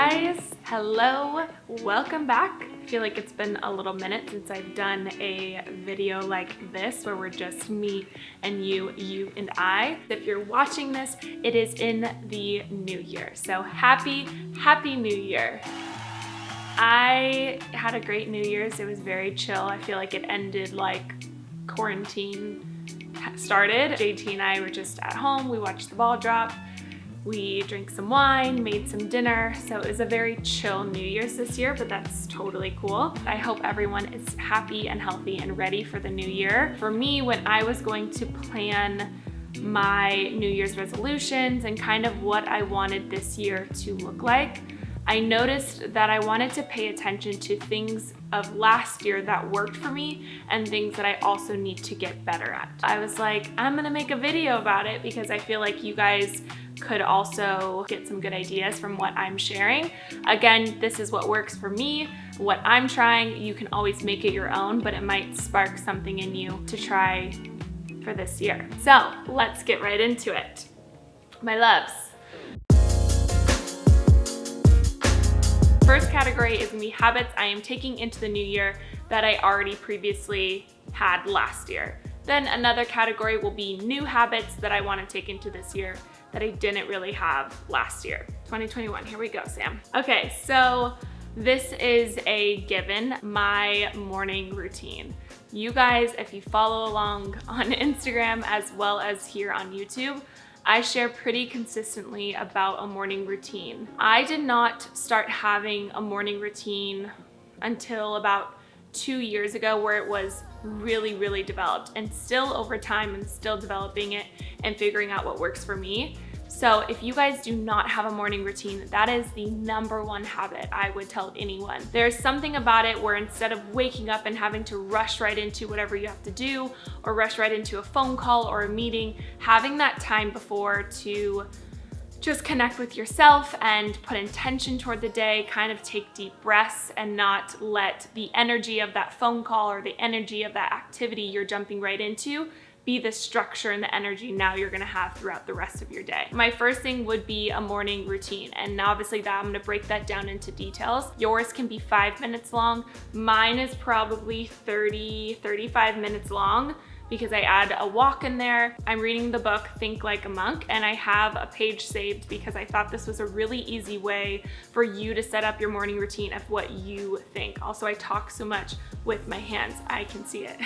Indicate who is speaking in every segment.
Speaker 1: guys, hello, welcome back. I feel like it's been a little minute since I've done a video like this where we're just me and you and I. If you're watching this, it is in the new year. So happy new year. I had a great New Year's. It was very chill. I feel like it ended like quarantine started. JT and I were just at home. We watched the ball drop. We drank some wine, made some dinner. So it was a very chill New Year's this year, but that's totally cool. I hope everyone is happy and healthy and ready for the new year. For me, when I was going to plan my New Year's resolutions and kind of what I wanted this year to look like, I noticed that I wanted to pay attention to things of last year that worked for me and things that I also need to get better at. I was like, I'm gonna make a video about it because I feel like you guys could also get some good ideas from what I'm sharing. Again, this is what works for me, what I'm trying. You can always make it your own, but it might spark something in you to try for this year. So let's get right into it. My loves. First category is gonna be habits I am taking into the new year that I already previously had last year. Then another category will be new habits that I wanna take into this year that I didn't really have last year. 2021, here we go, Sam. Okay, so this is a given, my morning routine. You guys, if you follow along on Instagram as well as here on YouTube, I share pretty consistently about a morning routine. I did not start having a morning routine until about 2 years ago, where it was really developed, and still over time and still developing it and figuring out what works for me. So if you guys do not have a morning routine, that is the #1 habit I would tell anyone. There's something about it where instead of waking up and having to rush right into whatever you have to do or rush right into a phone call or a meeting, having that time before to just connect with yourself and put intention toward the day, kind of take deep breaths and not let the energy of that phone call or the energy of that activity you're jumping right into be the structure and the energy now you're gonna have throughout the rest of your day. My first thing would be a morning routine, and obviously that I'm gonna break that down into details. Yours can be 5 minutes long. Mine is probably 35 minutes long because I add a walk in there. I'm reading the book Think Like a Monk, and I have a page saved because I thought this was a really easy way for you to set up your morning routine of what you think. Also, I talk so much with my hands, I can see it.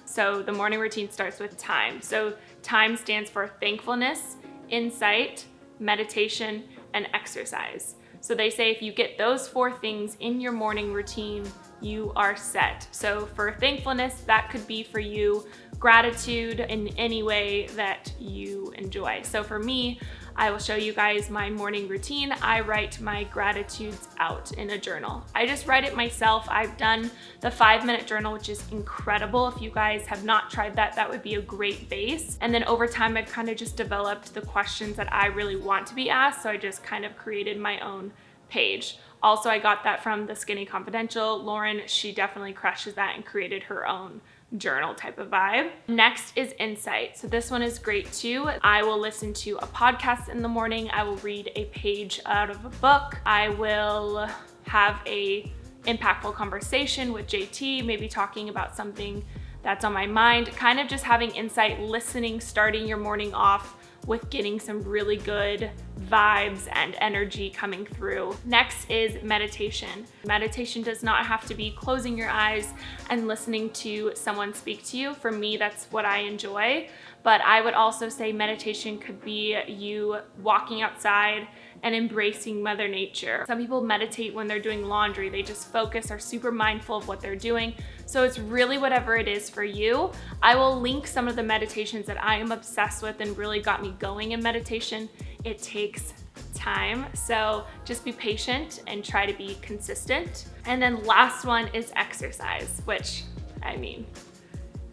Speaker 1: So the morning routine starts with time. So time stands for thankfulness, insight, meditation, and exercise. So they say if you get those 4 things in your morning routine, you are set. So for thankfulness, that could be for you gratitude in any way that you enjoy. So for me, I will show you guys my morning routine. I write my gratitudes out in a journal. I just write it myself. I've done the 5-minute journal, which is incredible. If you guys have not tried that, that would be a great base. And then over time, I've kind of just developed the questions that I really want to be asked. So I just kind of created my own page. Also, I got that from the Skinny Confidential. Lauren, she definitely crushes that and created her own journal type of vibe. Next is insight. So this one is great too. I will listen to a podcast in the morning. I will read a page out of a book. I will have a impactful conversation with JT, maybe talking about something that's on my mind, kind of just having insight, listening, starting your morning off with getting some really good vibes and energy coming through. Next is meditation. Meditation does not have to be closing your eyes and listening to someone speak to you. For me, that's what I enjoy. But I would also say meditation could be you walking outside and embracing Mother Nature. Some people meditate when they're doing laundry. They just focus, are super mindful of what they're doing. So it's really whatever it is for you. I will link some of the meditations that I am obsessed with and really got me going in meditation. It takes time, so just be patient and try to be consistent. And then last one is exercise, which, I mean,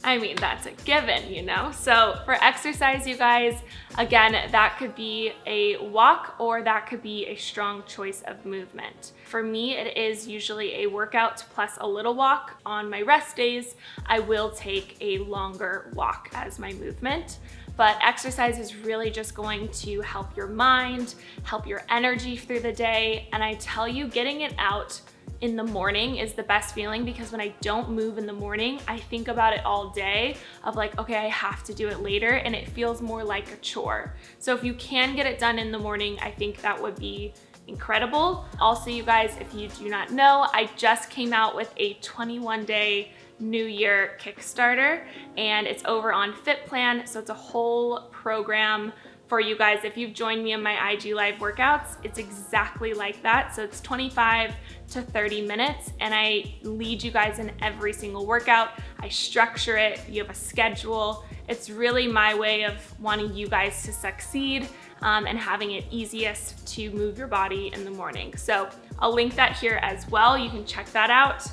Speaker 1: I mean, that's a given, you know? So for exercise, you guys, again, that could be a walk or that could be a strong choice of movement. For me, it is usually a workout plus a little walk. On my rest days, I will take a longer walk as my movement. But exercise is really just going to help your mind, help your energy through the day. And I tell you, getting it out in the morning is the best feeling, because when I don't move in the morning, I think about it all day of like, okay, I have to do it later, and it feels more like a chore. So if you can get it done in the morning, I think that would be incredible. Also, you guys, if you do not know, I just came out with a 21-day New Year Kickstarter, and it's over on FitPlan. So it's a whole program for you guys. If you've joined me in my IG live workouts, it's exactly like that. So it's 25 to 30 minutes, and I lead you guys in every single workout. I structure it. You have a schedule. It's really my way of wanting you guys to succeed and having it easiest to move your body in the morning. So I'll link that here as well. You can check that out.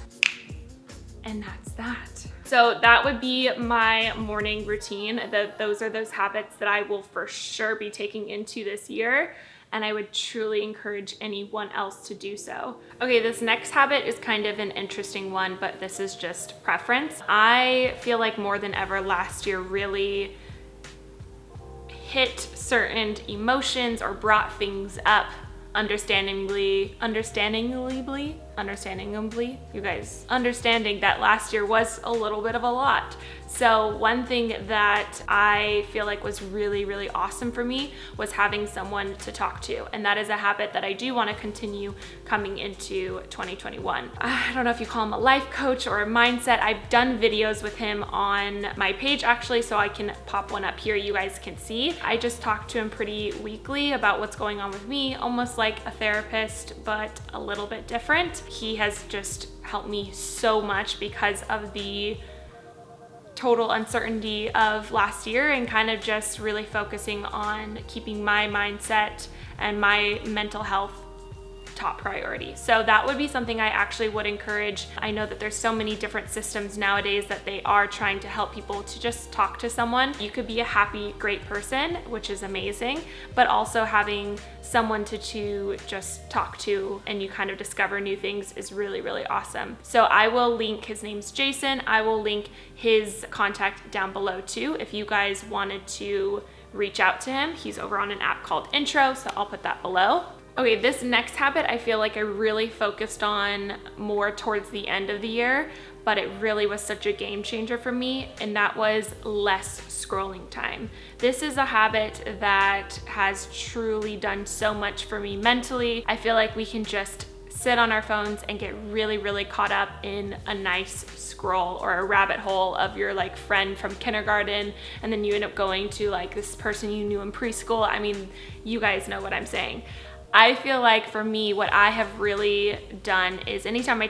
Speaker 1: And that's that. So that would be my morning routine. Those are those habits that I will for sure be taking into this year, and I would truly encourage anyone else to do so. Okay, this next habit is kind of an interesting one, but this is just preference. I feel like more than ever last year really hit certain emotions or brought things up understandingly, you guys, understanding that last year was a little bit of a lot. So one thing that I feel like was really, really awesome for me was having someone to talk to. And that is a habit that I do want to continue coming into 2021. I don't know if you call him a life coach or a mindset. I've done videos with him on my page actually, so I can pop one up here you guys can see. I just talk to him pretty weekly about what's going on with me, almost like a therapist, but a little bit different. He has just helped me so much because of the total uncertainty of last year, and kind of just really focusing on keeping my mindset and my mental health top priority. So that would be something I actually would encourage. I know that there's so many different systems nowadays that they are trying to help people to just talk to someone. You could be a happy, great person, which is amazing, but also having someone to just talk to and you kind of discover new things is really, really awesome. So I will link, his name's Jason. I will link his contact down below too if you guys wanted to reach out to him. He's over on an app called Intro, so I'll put that below. Okay, this next habit I feel like I really focused on more towards the end of the year, but it really was such a game changer for me, and that was less scrolling time. This is a habit that has truly done so much for me mentally. I feel like we can just sit on our phones and get really, really caught up in a nice scroll or a rabbit hole of your like friend from kindergarten, and then you end up going to like this person you knew in preschool. I mean, you guys know what I'm saying. I feel like for me, what I have really done is anytime I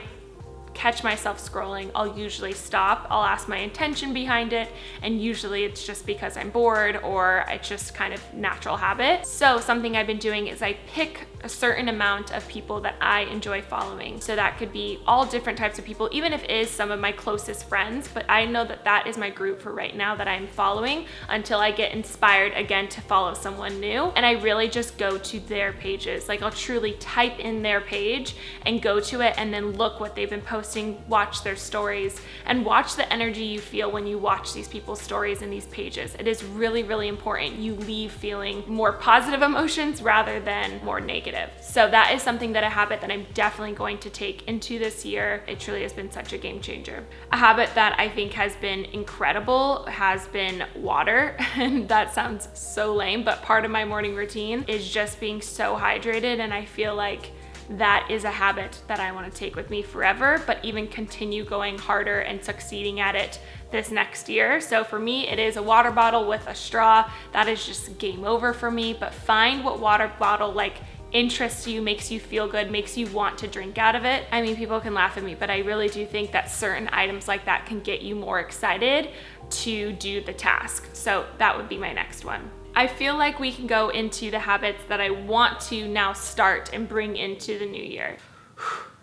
Speaker 1: catch myself scrolling, I'll usually stop. I'll ask my intention behind it, and usually it's just because I'm bored or it's just kind of natural habit. So something I've been doing is I pick a certain amount of people that I enjoy following. So that could be all different types of people, even if it is some of my closest friends, but I know that that is my group for right now that I'm following until I get inspired again to follow someone new. And I really just go to their pages. Like I'll truly type in their page and go to it and then look what they've been posting, watch their stories, and watch the energy you feel when you watch these people's stories and these pages. It is really, really important you leave feeling more positive emotions rather than more negative. So that is something that a habit that I'm definitely going to take into this year. It truly has been such a game changer. A habit that I think has been incredible has been water. And that sounds so lame, but part of my morning routine is just being so hydrated, and I feel like that is a habit that I want to take with me forever, but even continue going harder and succeeding at it this next year. So for me, it is a water bottle with a straw. That is just game over for me, but find what water bottle like interests you, makes you feel good, makes you want to drink out of it. I mean, people can laugh at me, but I really do think that certain items like that can get you more excited to do the task. So that would be my next one. I feel like we can go into the habits that I want to now start and bring into the new year.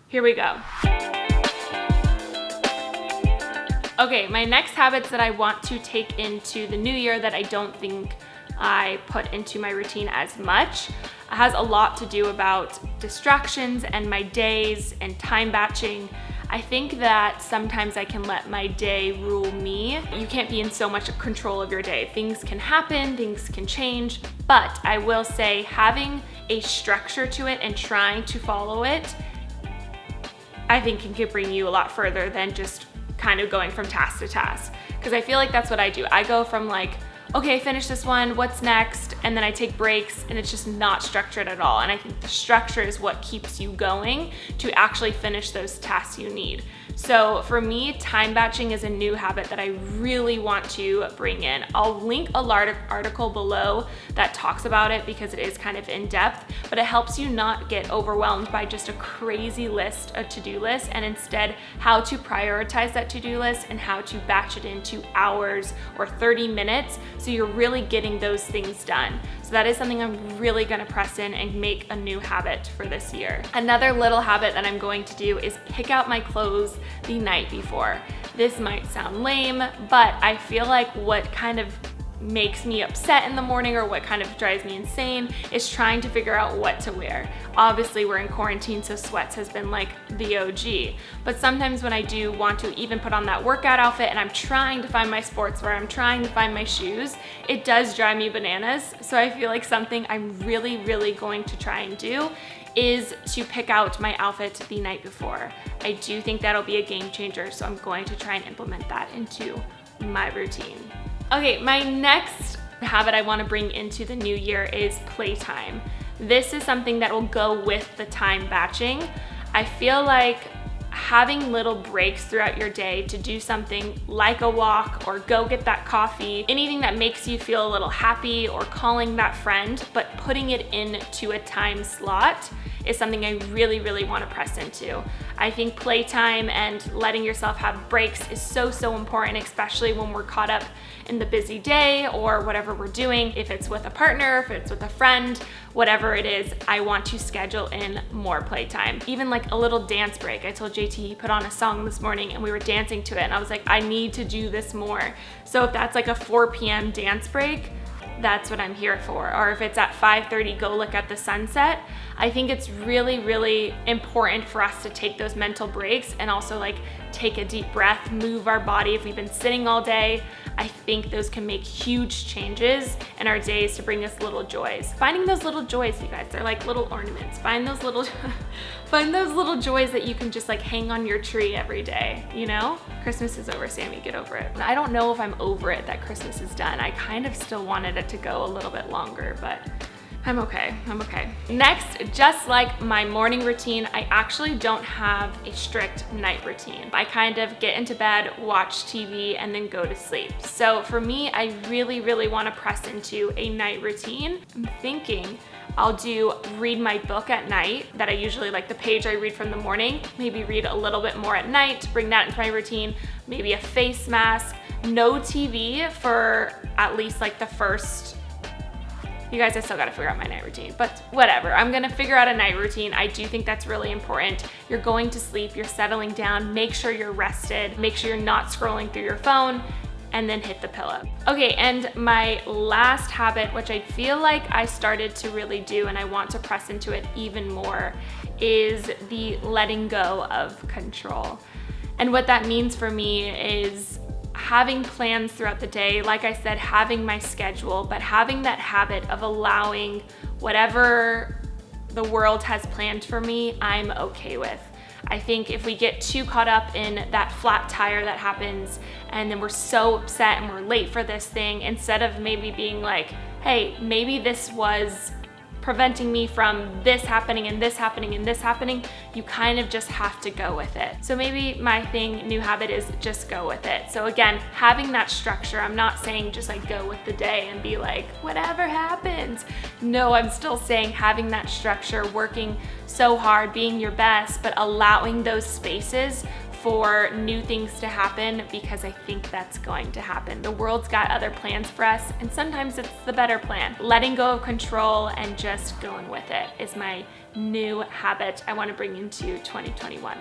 Speaker 1: Here we go. Okay, my next habits that I want to take into the new year that I don't think I put into my routine as much has a lot to do about distractions and my days and time batching. I think that sometimes I can let my day rule me. You can't be in so much control of your day. Things can happen, things can change, but I will say having a structure to it and trying to follow it, I think can bring you a lot further than just kind of going from task to task. Because I feel like that's what I do. I go from like, okay, finish this one, what's next? And then I take breaks and it's just not structured at all. And I think the structure is what keeps you going to actually finish those tasks you need. So for me, time batching is a new habit that I really want to bring in. I'll link a large article below that talks about it because it is kind of in depth, but it helps you not get overwhelmed by just a crazy list, a to-do list, and instead how to prioritize that to-do list and how to batch it into hours or 30 minutes so you're really getting those things done. So that is something I'm really gonna press in and make a new habit for this year. Another little habit that I'm going to do is pick out my clothes the night before. This might sound lame, but I feel like what kind of makes me upset in the morning or what kind of drives me insane is trying to figure out what to wear. Obviously we're in quarantine, so sweats has been like the OG, but sometimes when I do want to even put on that workout outfit and I'm trying to find my sportswear, I'm trying to find my shoes, it does drive me bananas. So I feel like something I'm really going to try and do is to pick out my outfit the night before. I do think that'll be a game changer, so I'm going to try and implement that into my routine. Okay, my next habit I want to bring into the new year is playtime. This is something that will go with the time batching. I feel like having little breaks throughout your day to do something like a walk or go get that coffee, anything that makes you feel a little happy or calling that friend, but putting it into a time slot is something I really want to press into. I think playtime and letting yourself have breaks is so important, especially when we're caught up in the busy day or whatever we're doing. If it's with a partner, if it's with a friend, whatever it is, I want to schedule in more playtime. Even like a little dance break. I told JT he put on a song this morning and we were dancing to it and I was like, I need to do this more. So if that's like a 4 p.m. dance break, that's what I'm here for. Or if it's at 5:30, go look at the sunset. I think it's really important for us to take those mental breaks and also like take a deep breath, move our body. If we've been sitting all day, I think those can make huge changes in our days to bring us little joys. Finding those little joys, you guys, they're like little ornaments. Find those little joys that you can just like hang on your tree every day, you know? Christmas is over, Sammy, get over it. I don't know if I'm over it that Christmas is done. I kind of still wanted it to go a little bit longer, but I'm okay. Next, just like my morning routine, I actually don't have a strict night routine. I kind of get into bed, watch TV, and then go to sleep. So for me, I really want to press into a night routine. I'm thinking I'll read my book at night that I usually like the page I read from the morning, maybe read a little bit more at night, bring that into my routine, maybe a face mask, no TV for at least like the first, you guys, I still gotta figure out my night routine, but whatever. I'm gonna figure out a night routine. I do think that's really important. You're going to sleep, you're settling down, make sure you're rested, make sure you're not scrolling through your phone, and then hit the pillow. Okay, and my last habit, which I feel like I started to really do and I want to press into it even more, is the letting go of control. And what that means for me is having plans throughout the day, like I said, having my schedule, but having that habit of allowing whatever the world has planned for me, I'm okay with. I think if we get too caught up in that flat tire that happens and then we're so upset and we're late for this thing, instead of maybe being like, hey, maybe this was preventing me from this happening and this happening and this happening, you kind of just have to go with it. So maybe my new habit is just go with it. So again, having that structure, I'm not saying just like go with the day and be like, whatever happens. No, I'm still saying having that structure, working so hard, being your best, but allowing those spaces for new things to happen, because I think that's going to happen. The world's got other plans for us, and sometimes it's the better plan. Letting go of control and just going with it is my new habit I want to bring into 2021.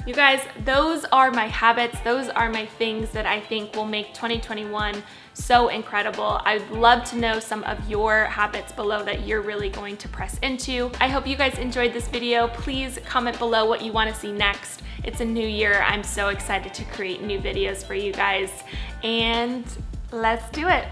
Speaker 1: You guys, those are my habits. Those are my things that I think will make 2021 so incredible. I'd love to know some of your habits below that you're really going to press into. I hope you guys enjoyed this video. Please comment below what you want to see next. It's a new year. I'm so excited to create new videos for you guys, and let's do it.